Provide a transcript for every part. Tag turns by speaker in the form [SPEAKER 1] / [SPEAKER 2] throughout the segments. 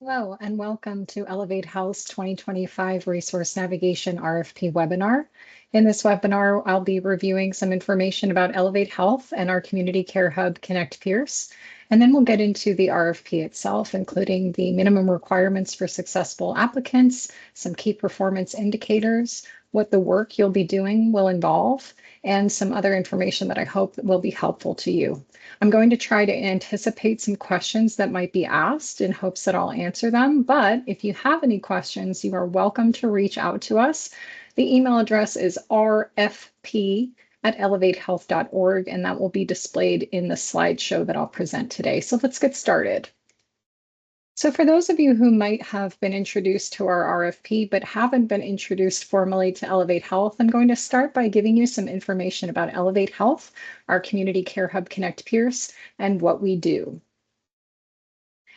[SPEAKER 1] Hello, and welcome to Elevate Health's 2025 Resource Navigation RFP webinar. In this webinar, I'll be reviewing some information about Elevate Health and our Community Care Hub Connect Pierce, and then we'll get into the RFP itself, including the minimum requirements for successful applicants, some key performance indicators, what the work you'll be doing will involve, and some other information that I hope will be helpful to you. I'm going to try to anticipate some questions that might be asked in hopes that I'll answer them. But if you have any questions, you are welcome to reach out to us. The email address is rfp@elevatehealth.org, and that will be displayed in the slideshow that I'll present today. So let's get started. So for those of you who might have been introduced to our RFP but haven't been introduced formally to Elevate Health, I'm going to start by giving you some information about Elevate Health, our Community Care Hub Connect Pierce, and what we do.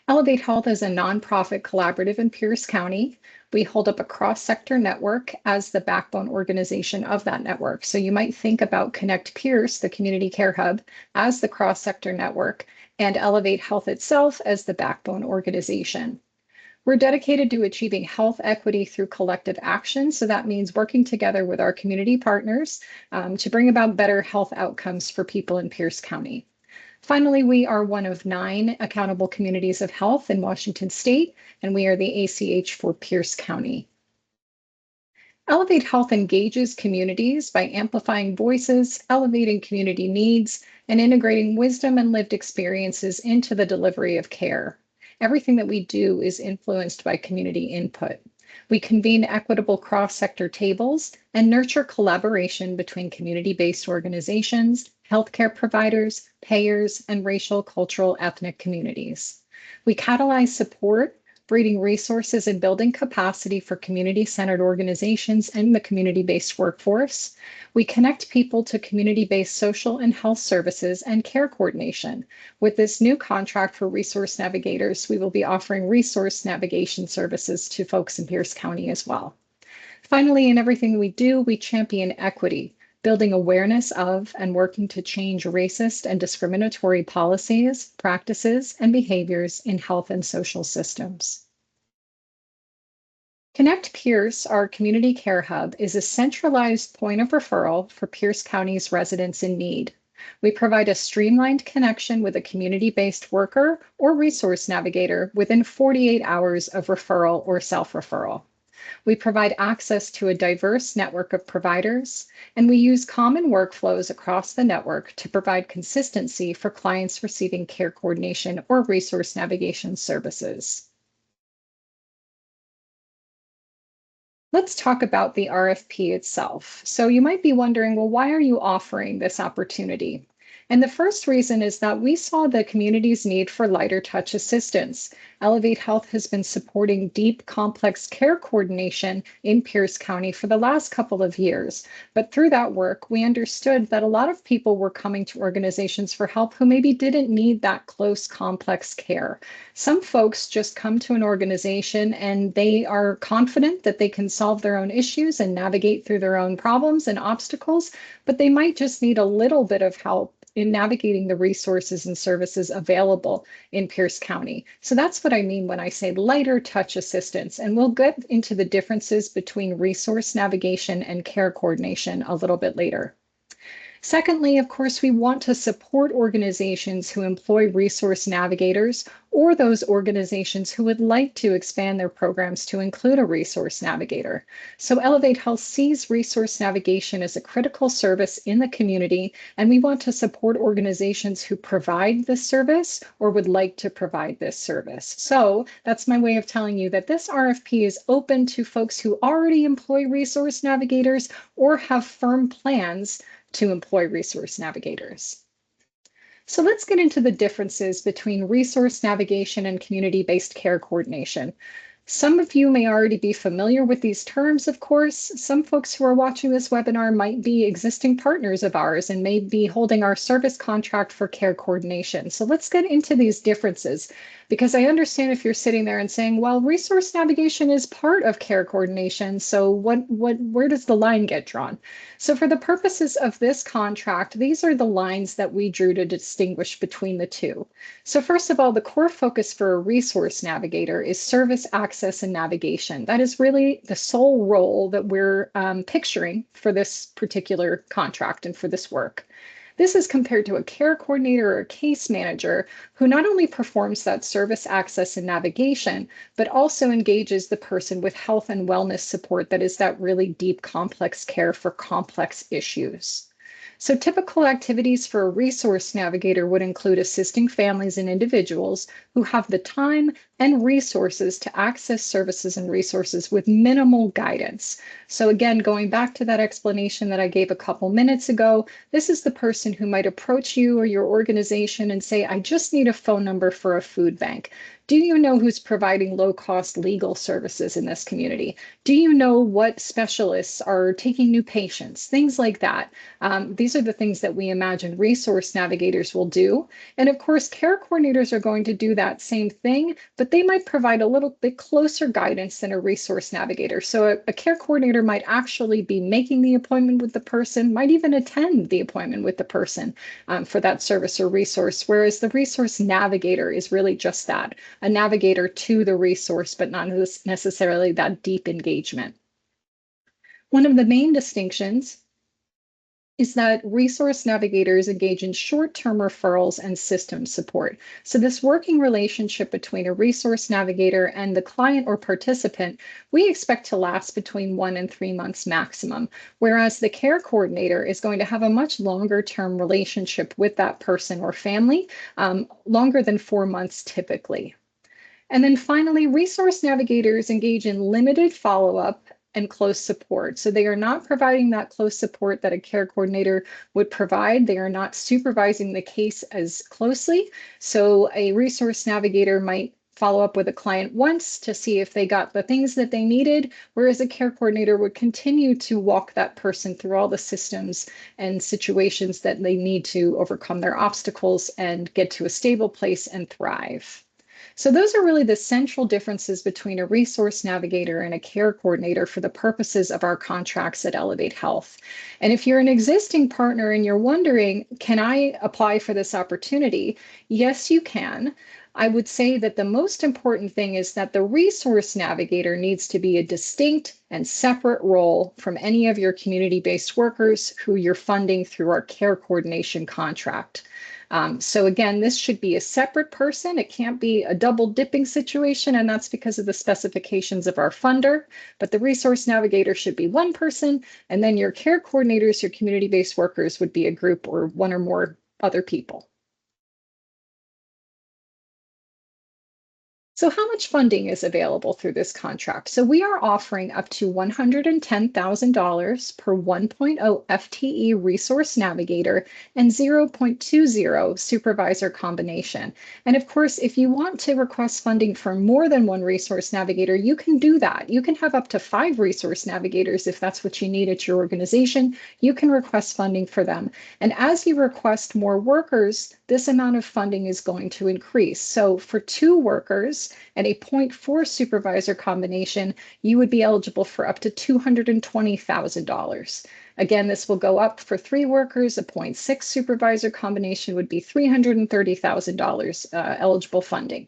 [SPEAKER 1] Elevate Health is a nonprofit collaborative in Pierce County. We hold up a cross-sector network as the backbone organization of that network. So you might think about Connect Pierce, the Community Care Hub, as the cross-sector network, and Elevate Health itself as the backbone organization. We're dedicated to achieving health equity through collective action. So that means working together with our community partners to bring about better health outcomes for people in Pierce County. Finally, we are one of 9 accountable communities of health in Washington State, and we are the ACH for Pierce County. Elevate Health engages communities by amplifying voices, elevating community needs, and integrating wisdom and lived experiences into the delivery of care. Everything that we do is influenced by community input. We convene equitable cross-sector tables and nurture collaboration between community-based organizations, healthcare providers, payers, and racial, cultural, ethnic communities. We catalyze support, breeding resources and building capacity for community-centered organizations and the community-based workforce. We connect people to community-based social and health services and care coordination. With this new contract for resource navigators, we will be offering resource navigation services to folks in Pierce County as well. Finally, in everything we do, we champion equity, building awareness of and working to change racist and discriminatory policies, practices, and behaviors in health and social systems. Connect Pierce, our community care hub, is a centralized point of referral for Pierce County's residents in need. We provide a streamlined connection with a community-based worker or resource navigator within 48 hours of referral or self-referral. We provide access to a diverse network of providers, and we use common workflows across the network to provide consistency for clients receiving care coordination or resource navigation services. Let's talk about the RFP itself. So you might be wondering, well, why are you offering this opportunity? And the first reason is that we saw the community's need for lighter touch assistance. Elevate Health has been supporting deep, complex care coordination in Pierce County for the last couple of years. But through that work, we understood that a lot of people were coming to organizations for help who maybe didn't need that close, complex care. Some folks just come to an organization and they are confident that they can solve their own issues and navigate through their own problems and obstacles, but they might just need a little bit of help in navigating the resources and services available in Pierce County. So that's what I mean when I say lighter touch assistance. And we'll get into the differences between resource navigation and care coordination a little bit later. Secondly, of course, we want to support organizations who employ resource navigators or those organizations who would like to expand their programs to include a resource navigator. So Elevate Health sees resource navigation as a critical service in the community, and we want to support organizations who provide this service or would like to provide this service. So that's my way of telling you that this RFP is open to folks who already employ resource navigators or have firm plans to employ resource navigators. So let's get into the differences between resource navigation and community-based care coordination. Some of you may already be familiar with these terms, of course. Some folks who are watching this webinar might be existing partners of ours and may be holding our service contract for care coordination. So let's get into these differences, because I understand if you're sitting there and saying, well, resource navigation is part of care coordination, so where does the line get drawn? So for the purposes of this contract, these are the lines that we drew to distinguish between the two. So first of all, the core focus for a resource navigator is service access and navigation. That is really the sole role that we're picturing for this particular contract and for this work. This is compared to a care coordinator or a case manager who not only performs that service access and navigation, but also engages the person with health and wellness support that is that really deep, complex care for complex issues. So typical activities for a resource navigator would include assisting families and individuals who have the time and resources to access services and resources with minimal guidance. So again, going back to that explanation that I gave a couple minutes ago, this is the person who might approach you or your organization and say, I just need a phone number for a food bank. Do you know who's providing low-cost legal services in this community? Do you know what specialists are taking new patients? Things like that. These are the things that we imagine resource navigators will do. And of course, care coordinators are going to do that same thing, but they might provide a little bit closer guidance than a resource navigator. So a care coordinator might actually be making the appointment with the person, might even attend the appointment with the person for that service or resource, whereas the resource navigator is really just that, a navigator to the resource, but not necessarily that deep engagement. One of the main distinctions is that resource navigators engage in short-term referrals and system support. So this working relationship between a resource navigator and the client or participant, we expect to last between 1 and 3 months maximum, whereas the care coordinator is going to have a much longer-term relationship with that person or family, longer than 4 months typically. And then finally, resource navigators engage in limited follow-up and close support. So they are not providing that close support that a care coordinator would provide. They are not supervising the case as closely. So a resource navigator might follow up with a client once to see if they got the things that they needed, whereas a care coordinator would continue to walk that person through all the systems and situations that they need to overcome their obstacles and get to a stable place and thrive. So those are really the central differences between a resource navigator and a care coordinator for the purposes of our contracts at Elevate Health. And if you're an existing partner and you're wondering, can I apply for this opportunity? Yes, you can. I would say that the most important thing is that the resource navigator needs to be a distinct and separate role from any of your community-based workers who you're funding through our care coordination contract. So again, this should be a separate person. It can't be a double dipping situation, and that's because of the specifications of our funder. But the resource navigator should be one person, and then your care coordinators, your community-based workers would be a group or one or more other people. So how much funding is available through this contract? So we are offering up to $110,000 per 1.0 FTE resource navigator and 0.20 supervisor combination. And of course, if you want to request funding for more than one resource navigator, you can do that. You can have up to 5 resource navigators if that's what you need at your organization. You can request funding for them. And as you request more workers, this amount of funding is going to increase. So for 2 workers, and a 0.4 supervisor combination, you would be eligible for up to $220,000. Again, this will go up for 3 workers. A 0.6 supervisor combination would be $330,000 eligible funding.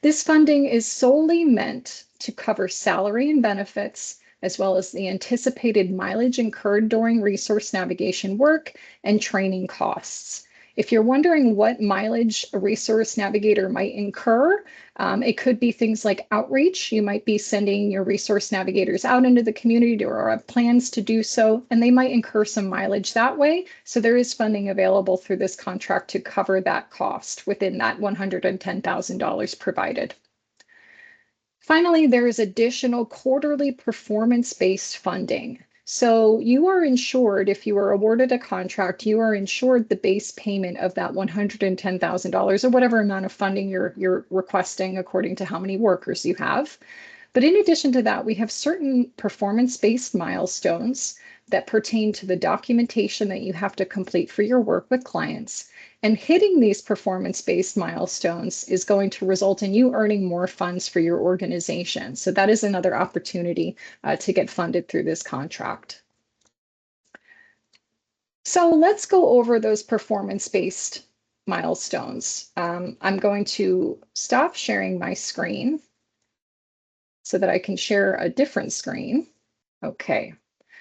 [SPEAKER 1] This funding is solely meant to cover salary and benefits, as well as the anticipated mileage incurred during resource navigation work and training costs. If you're wondering what mileage a resource navigator might incur, it could be things like outreach. You might be sending your resource navigators out into the community or have plans to do so, and they might incur some mileage that way. So there is funding available through this contract to cover that cost within that $110,000 provided. Finally, there is additional quarterly performance-based funding. So you are insured, if you are awarded a contract, you are insured the base payment of that $110,000 or whatever amount of funding you're requesting according to how many workers you have. But in addition to that, we have certain performance-based milestones that pertain to the documentation that you have to complete for your work with clients. And hitting these performance-based milestones is going to result in you earning more funds for your organization. So that is another opportunity to get funded through this contract. So let's go over those performance-based milestones. I'm going to stop sharing my screen so that I can share a different screen. Okay.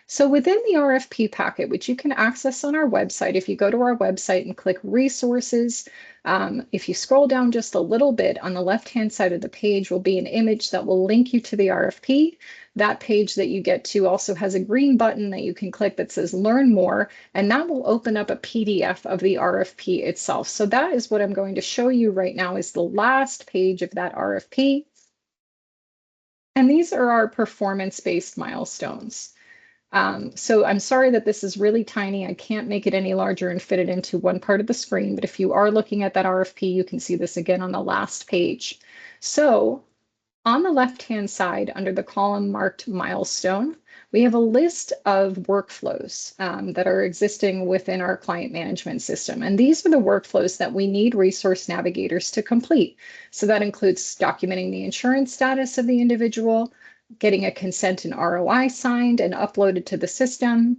[SPEAKER 1] So within the RFP packet, which you can access on our website, if you go to our website and click resources, if you scroll down just a little bit, on the left-hand side of the page will be an image that will link you to the RFP. That page that you get to also has a green button that you can click that says learn more, and that will open up a PDF of the RFP itself. So that is what I'm going to show you right now, is the last page of that RFP. And these are our performance-based milestones. So I'm sorry that this is really tiny. I can't make it any larger and fit it into one part of the screen, but if you are looking at that RFP, you can see this again on the last page. So on the left-hand side, under the column marked milestone, we have a list of workflows that are existing within our client management system. And these are the workflows that we need resource navigators to complete. So that includes documenting the insurance status of the individual, getting a consent and ROI signed and uploaded to the system,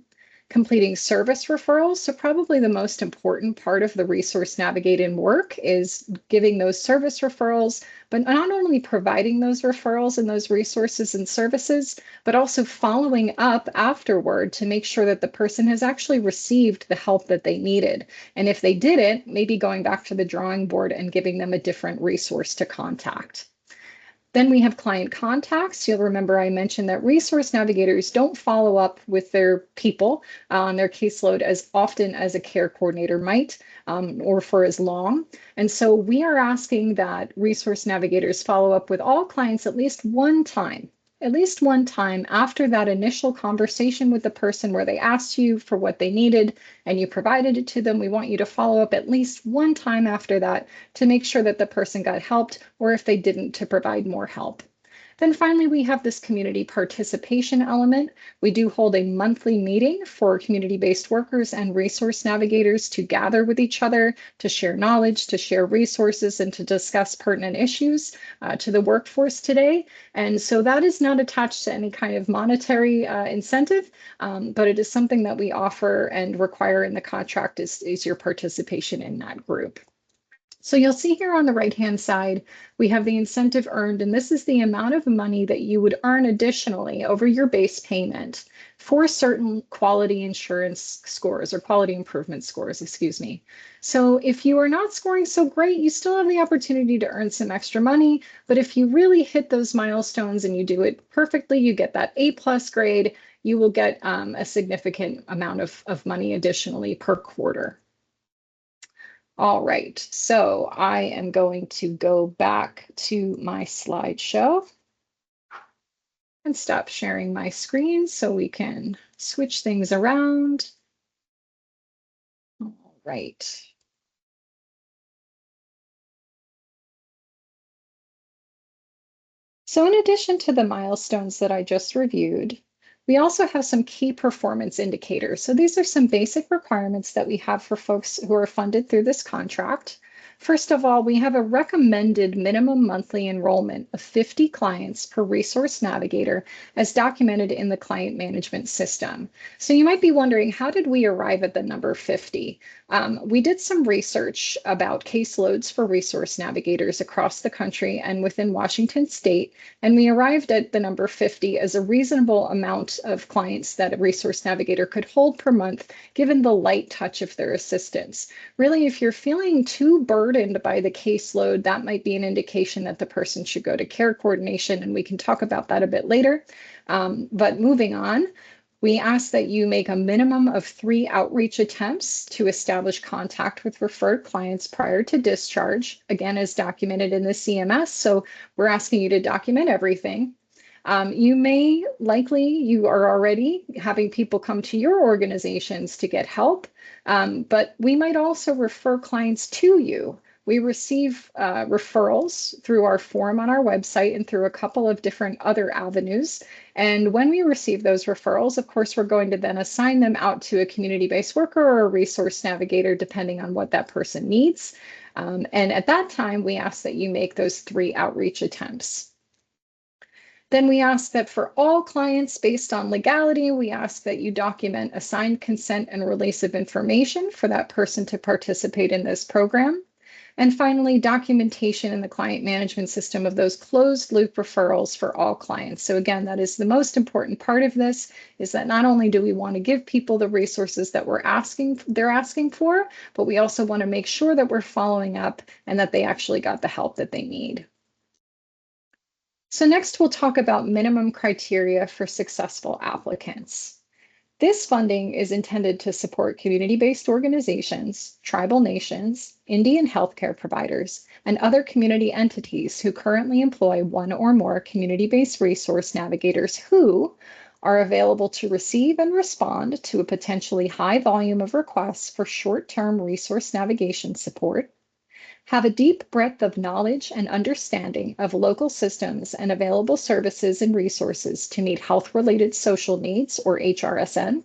[SPEAKER 1] completing service referrals. So probably the most important part of the resource navigating work is giving those service referrals, but not only providing those referrals and those resources and services, but also following up afterward to make sure that the person has actually received the help that they needed. And if they didn't, maybe going back to the drawing board and giving them a different resource to contact. Then we have client contacts. You'll remember I mentioned that resource navigators don't follow up with their people on their caseload as often as a care coordinator might, or for as long. And so we are asking that resource navigators follow up with all clients at least one time after that initial conversation with the person where they asked you for what they needed and you provided it to them. We want you to follow up at least one time after that to make sure that the person got helped, or if they didn't, to provide more help. Then finally, we have this community participation element. We do hold a monthly meeting for community-based workers and resource navigators to gather with each other, to share knowledge, to share resources, and to discuss pertinent issues to the workforce today. And so that is not attached to any kind of monetary incentive, but it is something that we offer and require in the contract is your participation in that group. So you'll see here on the right-hand side, we have the incentive earned, and this is the amount of money that you would earn additionally over your base payment for certain quality insurance scores or quality improvement scores, excuse me. So if you are not scoring so great, you still have the opportunity to earn some extra money. But if you really hit those milestones and you do it perfectly, you get that A+ grade, you will get a significant amount of money additionally per quarter. All right, so I am going to go back to my slideshow and stop sharing my screen so we can switch things around. All right. So in addition to the milestones that I just reviewed, we also have some key performance indicators. So these are some basic requirements that we have for folks who are funded through this contract. First of all, we have a recommended minimum monthly enrollment of 50 clients per resource navigator as documented in the client management system. So you might be wondering, how did we arrive at the number 50? We did some research about caseloads for resource navigators across the country and within Washington state, and we arrived at the number 50 as a reasonable amount of clients that a resource navigator could hold per month, given the light touch of their assistance. Really, if you're feeling too burdened by the caseload, that might be an indication that the person should go to care coordination, and we can talk about that a bit later. But moving on, we ask that you make a minimum of 3 outreach attempts to establish contact with referred clients prior to discharge, again, as documented in the CMS. So we're asking you to document everything. You are already having people come to your organizations to get help, but we might also refer clients to you. We receive referrals through our form on our website and through a couple of different other avenues. And when we receive those referrals, of course, we're going to then assign them out to a community-based worker or a resource navigator, depending on what that person needs. And at that time, we ask that you make those 3 outreach attempts. Then we ask that for all clients, based on legality, we ask that you document assigned consent and release of information for that person to participate in this program. And finally, documentation in the client management system of those closed loop referrals for all clients. So again, that is the most important part of this, is that not only do we want to give people the resources that they're asking for, but we also want to make sure that we're following up and that they actually got the help that they need. So next we'll talk about minimum criteria for successful applicants. This funding is intended to support community-based organizations, tribal nations, Indian healthcare providers, and other community entities who currently employ 1 or more community-based resource navigators who are available to receive and respond to a potentially high volume of requests for short-term resource navigation support, have a deep breadth of knowledge and understanding of local systems and available services and resources to meet health-related social needs, or HRSN,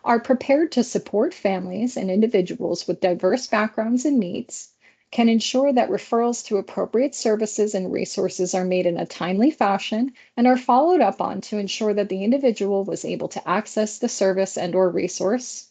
[SPEAKER 1] are prepared to support families and individuals with diverse backgrounds and needs, can ensure that referrals to appropriate services and resources are made in a timely fashion and are followed up on to ensure that the individual was able to access the service and/or resource,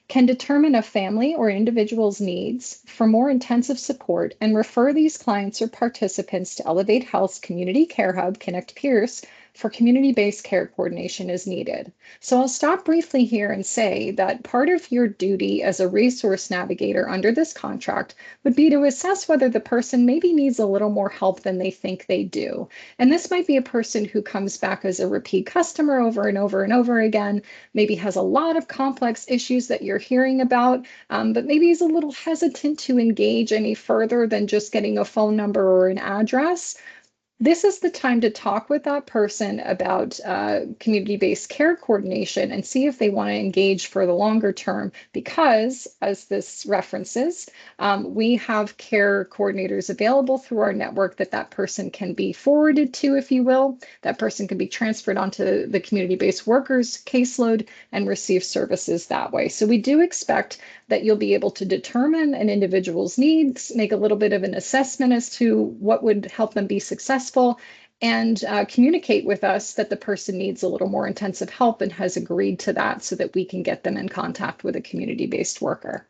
[SPEAKER 1] can determine a family or individual's needs for more intensive support and refer these clients or participants to Elevate Health's Community Care Hub, Connect Pierce, for community-based care coordination as needed. So I'll stop briefly here and say that part of your duty as a resource navigator under this contract would be to assess whether the person maybe needs a little more help than they think they do. And this might be a person who comes back as a repeat customer over and over and over again, maybe has a lot of complex issues that you're hearing about, but maybe is a little hesitant to engage any further than just getting a phone number or an address. This is the time to talk with that person about community-based care coordination and see if they want to engage for the longer term, because, as this references, we have care coordinators available through our network that person can be forwarded to, if you will. That person can be transferred onto the community-based workers caseload and receive services that way. So we do expect that you'll be able to determine an individual's needs, make a little bit of an assessment as to what would help them be successful, and communicate with us that the person needs a little more intensive help and has agreed to that so that we can get them in contact with a community-based worker.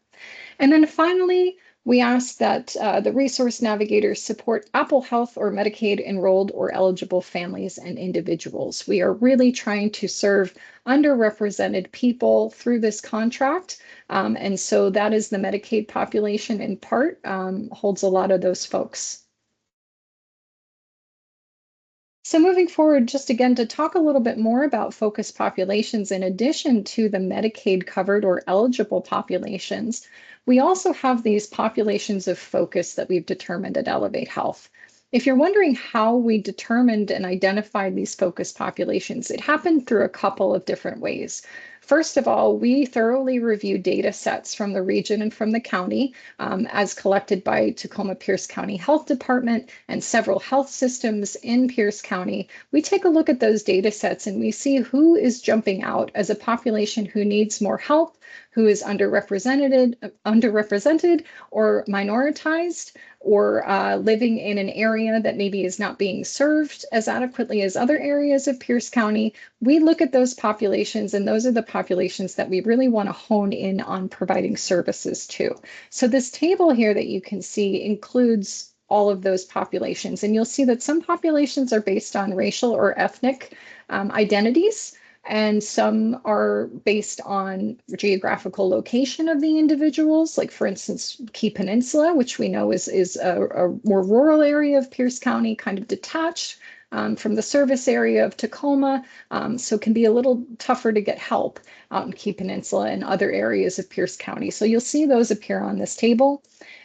[SPEAKER 1] And then finally, we ask that the resource navigators support Apple Health or Medicaid enrolled or eligible families and individuals. We are really trying to serve underrepresented people through this contract. And so that is the Medicaid population in part, holds a lot of those folks. So moving forward, just again to talk a little bit more about focus populations, in addition to the Medicaid covered or eligible populations, we also have these populations of focus that we've determined at Elevate Health. If you're wondering how we determined and identified these focus populations, it happened through a couple of different ways. First of all, we thoroughly review data sets from the region and from the county as collected by Tacoma Pierce County Health Department and several health systems in Pierce County. We take a look at those data sets and we see who is jumping out as a population who needs more help, who is underrepresented or minoritized, or living in an area that maybe is not being served as adequately as other areas of Pierce County. We look at those populations, and those are the populations that we really want to hone in on providing services to. So this table here that you can see includes all of those populations, and you'll see that some populations are based on racial or ethnic identities, and some are based on geographical location of the individuals, like for instance, Key Peninsula, which we know is a more rural area of Pierce County, kind of detached from the service area of Tacoma, so it can be a little tougher to get help out in Key Peninsula and other areas of Pierce County. So you'll see those appear on this table.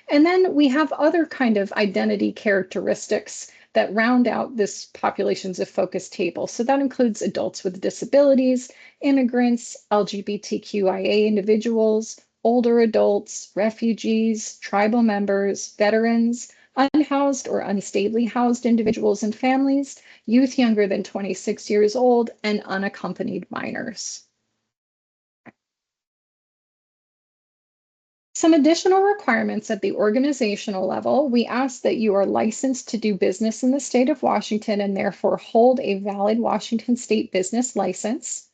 [SPEAKER 1] And then we have other kind of identity characteristics that round out this populations of focus table. So that includes adults with disabilities, immigrants, LGBTQIA individuals, older adults, refugees, tribal members, veterans, unhoused or unstably housed individuals and families, youth younger than 26 years old, and unaccompanied minors. Some additional requirements at the organizational level: we ask that you are licensed to do business in the state of Washington and therefore hold a valid Washington state business license.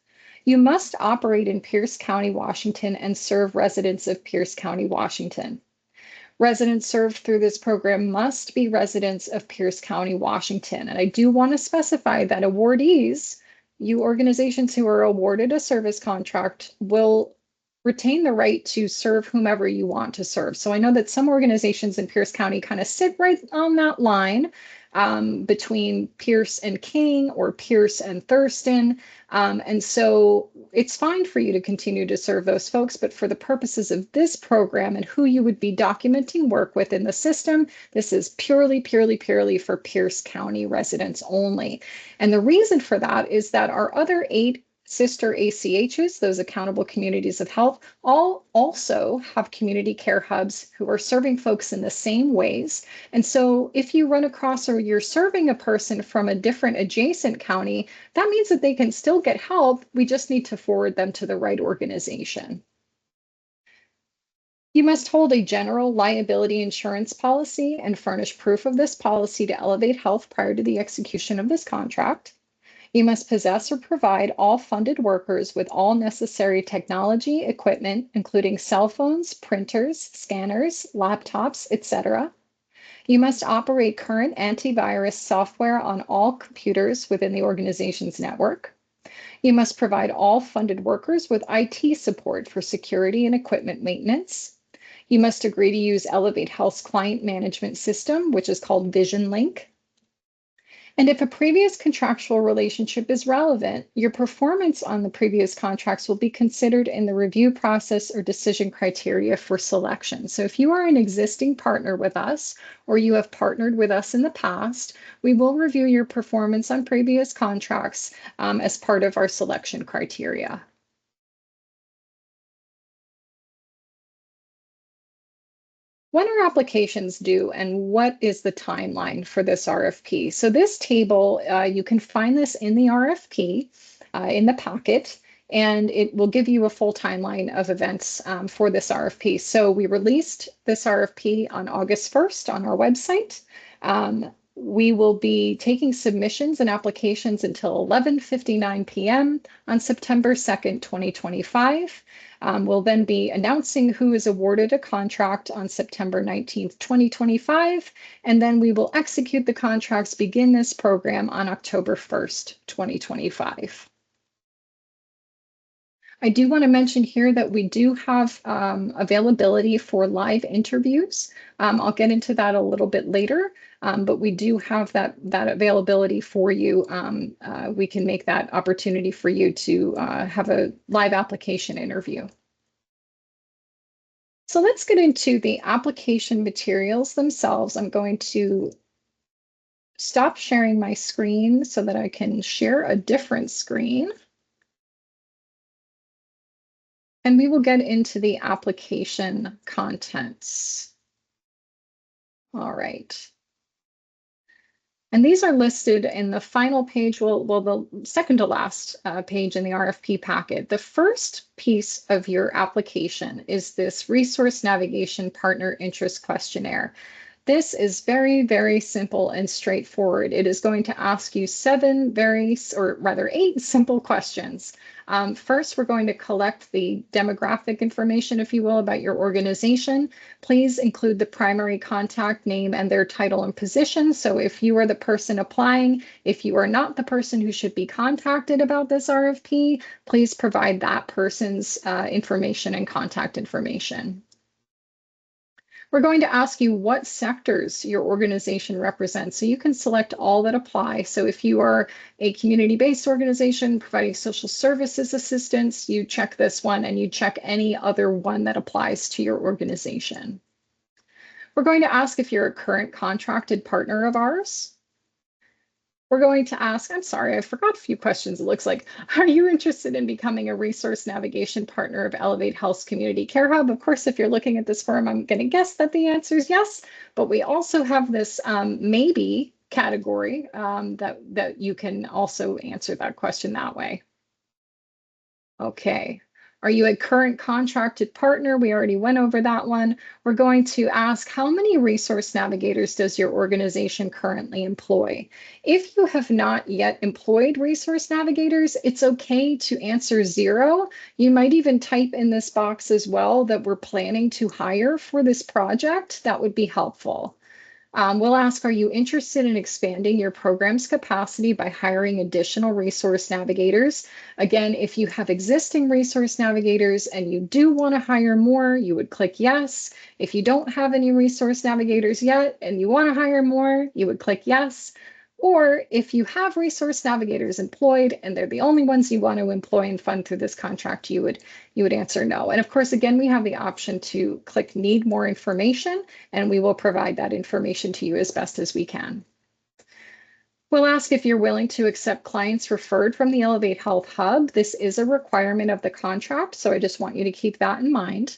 [SPEAKER 1] You must operate in Pierce County, Washington, and serve residents of Pierce County, Washington. Residents served through this program must be residents of Pierce County, Washington. And I do want to specify that awardees, you organizations who are awarded a service contract, will retain the right to serve whomever you want to serve. So I know that some organizations in Pierce County kind of sit right on that line between Pierce and King or Pierce and Thurston. And so it's fine for you to continue to serve those folks, but for the purposes of this program and who you would be documenting work with in the system, this is purely for Pierce County residents only. And the reason for that is that our other 8 sister ACHs, those accountable communities of health, all also have community care hubs who are serving folks in the same ways. And so if you run across or you're serving a person from a different adjacent county, that means that they can still get help. We just need to forward them to the right organization. You must hold a general liability insurance policy and furnish proof of this policy to Elevate Health prior to the execution of this contract. You must possess or provide all funded workers with all necessary technology, equipment, including cell phones, printers, scanners, laptops, etc. You must operate current antivirus software on all computers within the organization's network. You must provide all funded workers with IT support for security and equipment maintenance. You must agree to use Elevate Health's client management system, which is called VisionLink. And if a previous contractual relationship is relevant, your performance on the previous contracts will be considered in the review process or decision criteria for selection. So if you are an existing partner with us, or you have partnered with us in the past, we will review your performance on previous contracts as part of our selection criteria. When are applications due and what is the timeline for this RFP? So this table, you can find this in the RFP, in the packet, and it will give you a full timeline of events for this RFP. So we released this RFP on August 1st on our website. We will be taking submissions and applications until 11:59 p.m. on September 2nd, 2025. We'll then be announcing who is awarded a contract on September 19th, 2025, and then we will execute the contracts, begin this program on October 1st, 2025. I do want to mention here that we do have availability for live interviews. I'll get into that a little bit later, but we do have that availability for you. We can make that opportunity for you to have a live application interview. So let's get into the application materials themselves. I'm going to stop sharing my screen so that I can share a different screen. And we will get into the application contents. All right. And these are listed in the final page, well, the second to last page in the RFP packet. The first piece of your application is this Resource Navigation Partner Interest Questionnaire. This is very simple and straightforward. It is going to ask you 8 simple questions. First, we're going to collect the demographic information, if you will, about your organization. Please include the primary contact name and their title and position. So if you are the person applying, if you are not the person who should be contacted about this RFP, please provide that person's information and contact information. We're going to ask you what sectors your organization represents. So you can select all that apply. So if you are a community-based organization providing social services assistance, you check this one and you check any other one that applies to your organization. We're going to ask if you're a current contracted partner of ours. We're going to ask, I'm sorry, I forgot a few questions, it looks like. Are you interested in becoming a resource navigation partner of Elevate Health's Community Care Hub? Of course, if you're looking at this form, I'm going to guess that the answer is yes, but we also have this maybe category that you can also answer that question that way. Okay. Are you a current contracted partner? We already went over that one. We're going to ask, how many resource navigators does your organization currently employ? If you have not yet employed resource navigators, it's okay to answer 0. You might even type in this box as well that we're planning to hire for this project. That would be helpful. We'll ask, are you interested in expanding your program's capacity by hiring additional resource navigators? Again, if you have existing resource navigators and you do want to hire more, you would click yes. If you don't have any resource navigators yet and you want to hire more, you would click yes. Or if you have resource navigators employed and they're the only ones you want to employ and fund through this contract, you would answer no. And of course, again, we have the option to click need more information, and we will provide that information to you as best as we can. We'll ask if you're willing to accept clients referred from the Elevate Health Hub. This is a requirement of the contract, so I just want you to keep that in mind.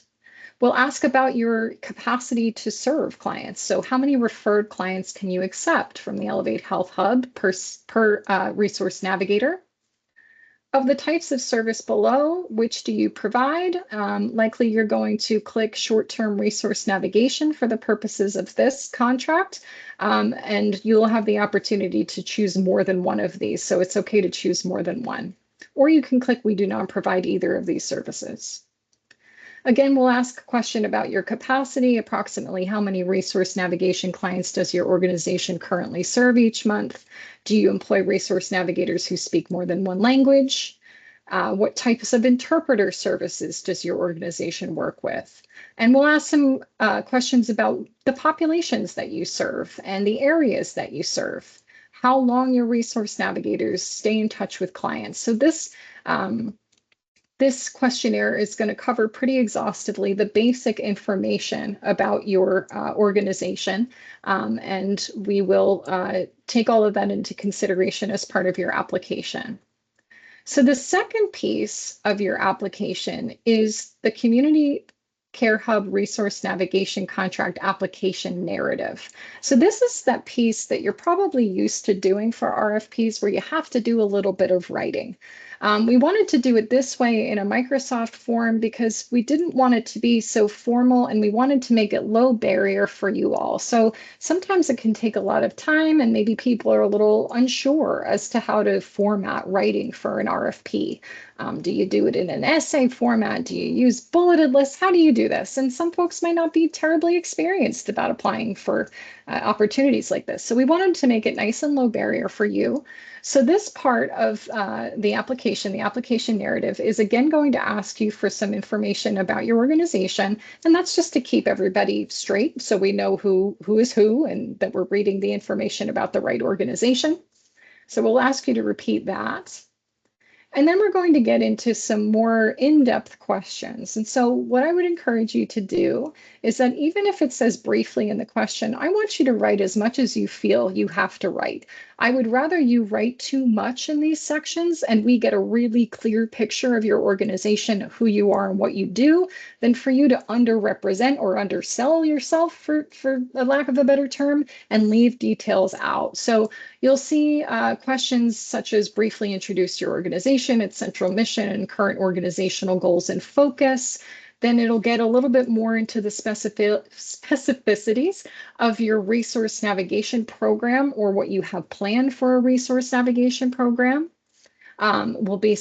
[SPEAKER 1] We'll ask about your capacity to serve clients. So how many referred clients can you accept from the Elevate Health Hub per resource navigator? Of the types of service below, which do you provide? Likely you're going to click short-term resource navigation for the purposes of this contract, and you'll have the opportunity to choose more than one of these. So it's okay to choose more than one. Or you can click we do not provide either of these services. Again, we'll ask a question about your capacity, approximately how many resource navigation clients does your organization currently serve each month? Do you employ resource navigators who speak more than one language? What types of interpreter services does your organization work with? And we'll ask some questions about the populations that you serve and the areas that you serve, how long your resource navigators stay in touch with clients. So this questionnaire is going to cover pretty exhaustively the basic information about your organization, and we will take all of that into consideration as part of your application. So the second piece of your application is the Community Care Hub Resource Navigation Contract Application Narrative. So this is that piece that you're probably used to doing for RFPs where you have to do a little bit of writing. We wanted to do it this way in a Microsoft form because we didn't want it to be so formal, and we wanted to make it low barrier for you all. So sometimes it can take a lot of time, and maybe people are a little unsure as to how to format writing for an RFP. Do you do it in an essay format? Do you use bulleted lists? How do you do this? And some folks might not be terribly experienced about applying for opportunities like this. So we wanted to make it nice and low barrier for you. So this part of the application narrative, is again going to ask you for some information about your organization, and that's just to keep everybody straight so we know who is who and that we're reading the information about the right organization. So we'll ask you to repeat that. And then we're going to get into some more in-depth questions. And so what I would encourage you to do is that even if it says briefly in the question, I want you to write as much as you feel you have to write. I would rather you write too much in these sections and we get a really clear picture of your organization, who you are and what you do, than for you to underrepresent or undersell yourself, for a lack of a better term, and leave details out. So you'll see questions such as briefly introduce your organization, its central mission, and current organizational goals and focus. Then it'll get a little bit more into the specificities of your resource navigation program or what you have planned for a resource navigation program. We'll be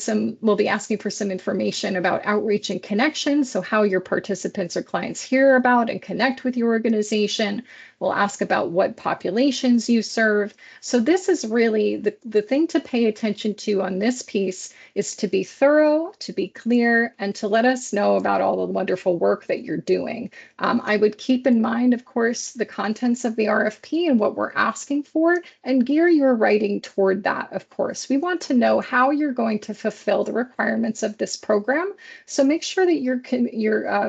[SPEAKER 1] asking for some information about outreach and connection, so how your participants or clients hear about and connect with your organization. We'll ask about what populations you serve. So this is really the thing to pay attention to on this piece, is to be thorough, to be clear, and to let us know about all the wonderful work that you're doing. I would keep in mind, of course, the contents of the RFP and what we're asking for, and gear your writing toward that, of course. We want to know how you're going to fulfill the requirements of this program. So make sure that you're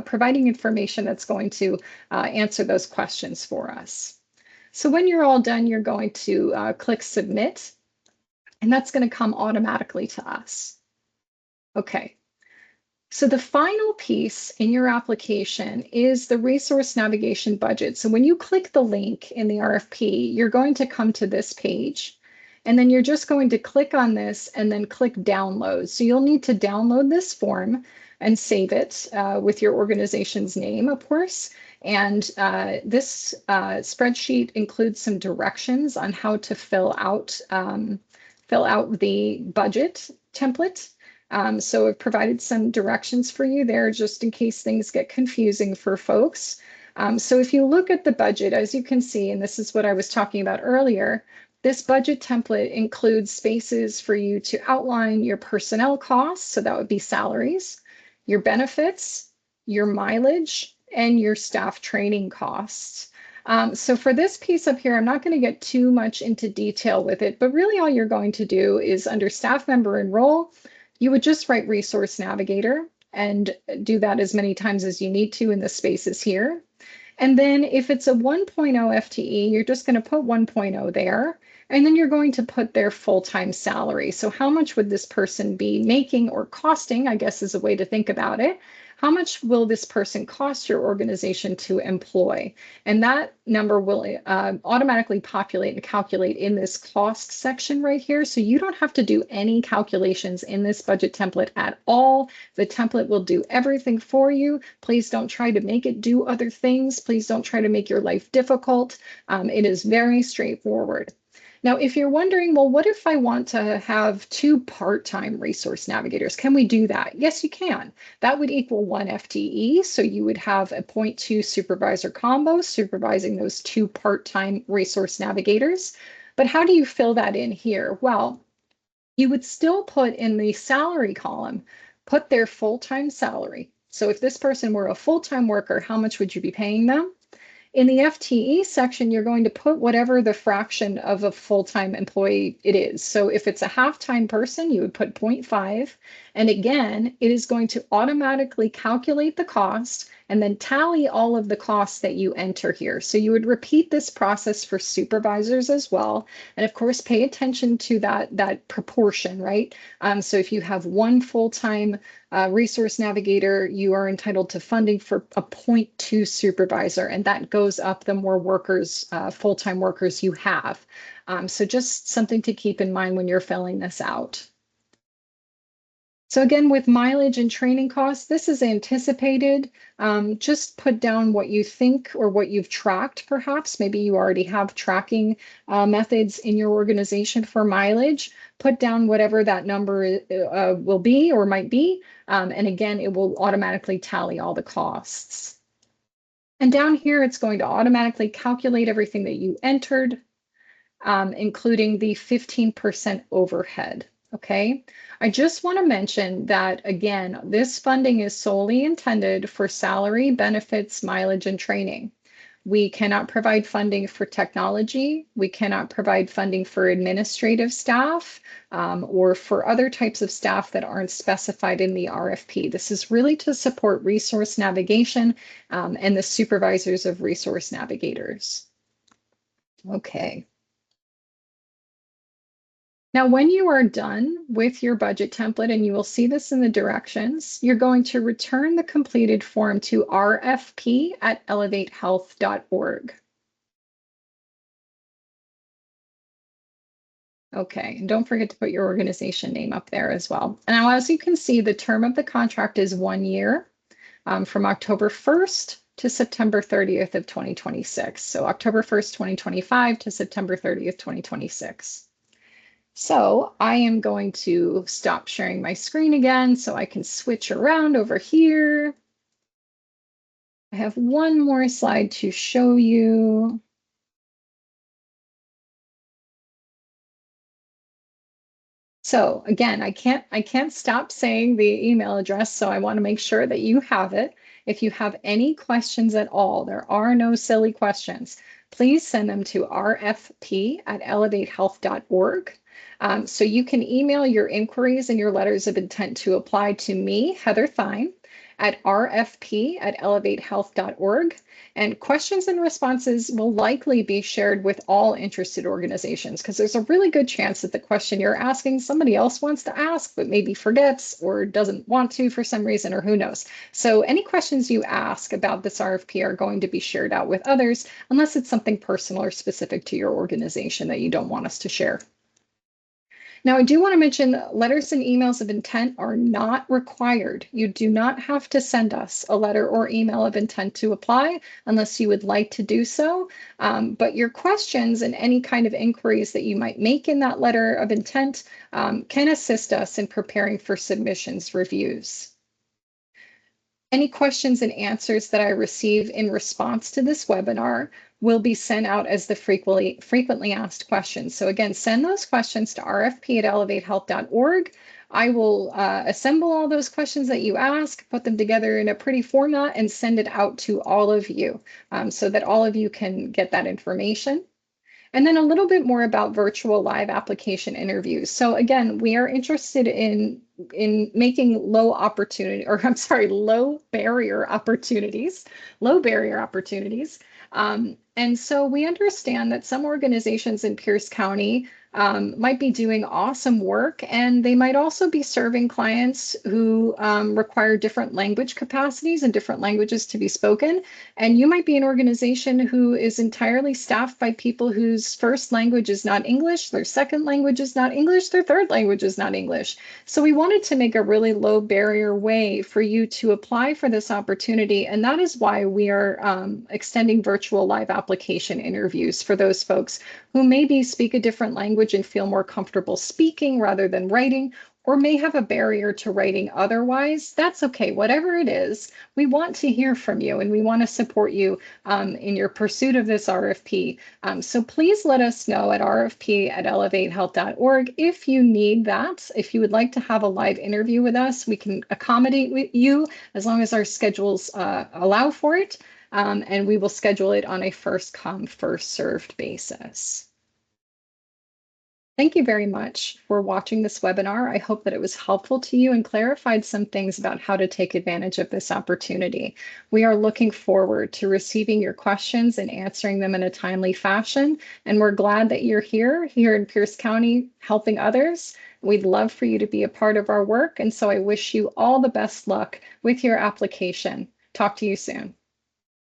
[SPEAKER 1] providing information that's going to answer those questions for us. So when you're all done, you're going to click Submit. and that's going to come automatically to us. Okay. So the final piece in your application is the resource navigation budget. So when you click the link in the RFP, you're going to come to this page, and then you're just going to click on this and then click download. So you'll need to download this form and save it with your organization's name, of course. And this spreadsheet includes some directions on how to fill out the budget template. So I've provided some directions for you there just in case things get confusing for folks. So if you look at the budget, as you can see, and this is what I was talking about earlier, this budget template includes spaces for you to outline your personnel costs, so that would be salaries, your benefits, your mileage, and your staff training costs. So for this piece up here, I'm not going to get too much into detail with it, but really all you're going to do is under staff member and role, you would just write resource navigator and do that as many times as you need to in the spaces here. And then if it's a 1.0 FTE, you're just going to put 1.0 there, and then you're going to put their full-time salary. So how much would this person be making or costing, I guess is a way to think about it. How much will this person cost your organization to employ? And that number will automatically populate and calculate in this cost section right here. So you don't have to do any calculations in this budget template at all. The template will do everything for you. Please don't try to make it do other things. Please don't try to make your life difficult. It is very straightforward. Now, if you're wondering, well, what if I want to have 2 part-time resource navigators? Can we do that? Yes, you can. That would equal 1 FTE. So you would have a 0.2 supervisor combo supervising those 2 part-time resource navigators. But how do you fill that in here? Well, you would still put in the salary column, put their full-time salary. So if this person were a full-time worker, how much would you be paying them? In the FTE section, you're going to put whatever the fraction of a full-time employee it is. So if it's a half-time person, you would put 0.5. And again, it is going to automatically calculate the cost and then tally all of the costs that you enter here. So you would repeat this process for supervisors as well. And of course, pay attention to that proportion, right? So if you have 1 full-time resource navigator, you are entitled to funding for a 0.2 supervisor, and that goes up the more workers, full-time workers you have. So just something to keep in mind when you're filling this out. So again, with mileage and training costs, this is anticipated. Just put down what you think or what you've tracked, perhaps. Maybe you already have tracking methods in your organization for mileage. Put down whatever that number will be or might be. And again, it will automatically tally all the costs. And down here, it's going to automatically calculate everything that you entered, including the 15% overhead. Okay, I just want to mention that, again, this funding is solely intended for salary, benefits, mileage, and training. We cannot provide funding for technology. We cannot provide funding for administrative staff or for other types of staff that aren't specified in the RFP. This is really to support resource navigation and the supervisors of resource navigators. Okay. Now, when you are done with your budget template, and you will see this in the directions, you're going to return the completed form to rfp@elevatehealth.org. Okay, and don't forget to put your organization name up there as well. And now, as you can see, the term of the contract is 1 year from October 1st to September 30th of 2026. So October 1st, 2025 to September 30th, 2026. So I am going to stop sharing my screen again so I can switch around over here. I have one more slide to show you. So again, I can't stop saying the email address, so I want to make sure that you have it. If you have any questions at all, there are no silly questions, please send them to rfp@elevatehealth.org. So you can email your inquiries and your letters of intent to apply to me, Heather Thine, at rfp@elevatehealth.org. And questions and responses will likely be shared with all interested organizations because there's a really good chance that the question you're asking somebody else wants to ask, but maybe forgets or doesn't want to for some reason, or who knows. So any questions you ask about this RFP are going to be shared out with others, unless it's something personal or specific to your organization that you don't want us to share. Now, I do want to mention letters and emails of intent are not required. You do not have to send us a letter or email of intent to apply unless you would like to do so. But your questions and any kind of inquiries that you might make in that letter of intent can assist us in preparing for submissions reviews. Any questions and answers that I receive in response to this webinar will be sent out as the frequently asked questions. So again, send those questions to rfp@elevatehealth.org. I will assemble all those questions that you ask, put them together in a pretty format, and send it out to all of you so that all of you can get that information. And then a little bit more about virtual live application interviews. So again, we are interested in making low barrier opportunities. And so we understand that some organizations in Pierce County might be doing awesome work, and they might also be serving clients who require different language capacities and different languages to be spoken. And you might be an organization who is entirely staffed by people whose first language is not English, their second language is not English, their third language is not English. So we wanted to make a really low barrier way for you to apply for this opportunity. And that is why we are extending virtual live application interviews for those folks who maybe speak a different language and feel more comfortable speaking rather than writing, or may have a barrier to writing otherwise. That's okay. Whatever it is, we want to hear from you and we want to support you in your pursuit of this RFP. So please let us know at rfp@elevatehealth.org if you need that. If you would like to have a live interview with us, we can accommodate with you as long as our schedules allow for it. And we will schedule it on a first come, first served basis. Thank you very much for watching this webinar. I hope that it was helpful to you and clarified some things about how to take advantage of this opportunity. We are looking forward to receiving your questions and answering them in a timely fashion. And we're glad that you're here in Pierce County, helping others. We'd love for you to be a part of our work. And so I wish you all the best luck with your application. Talk to you soon.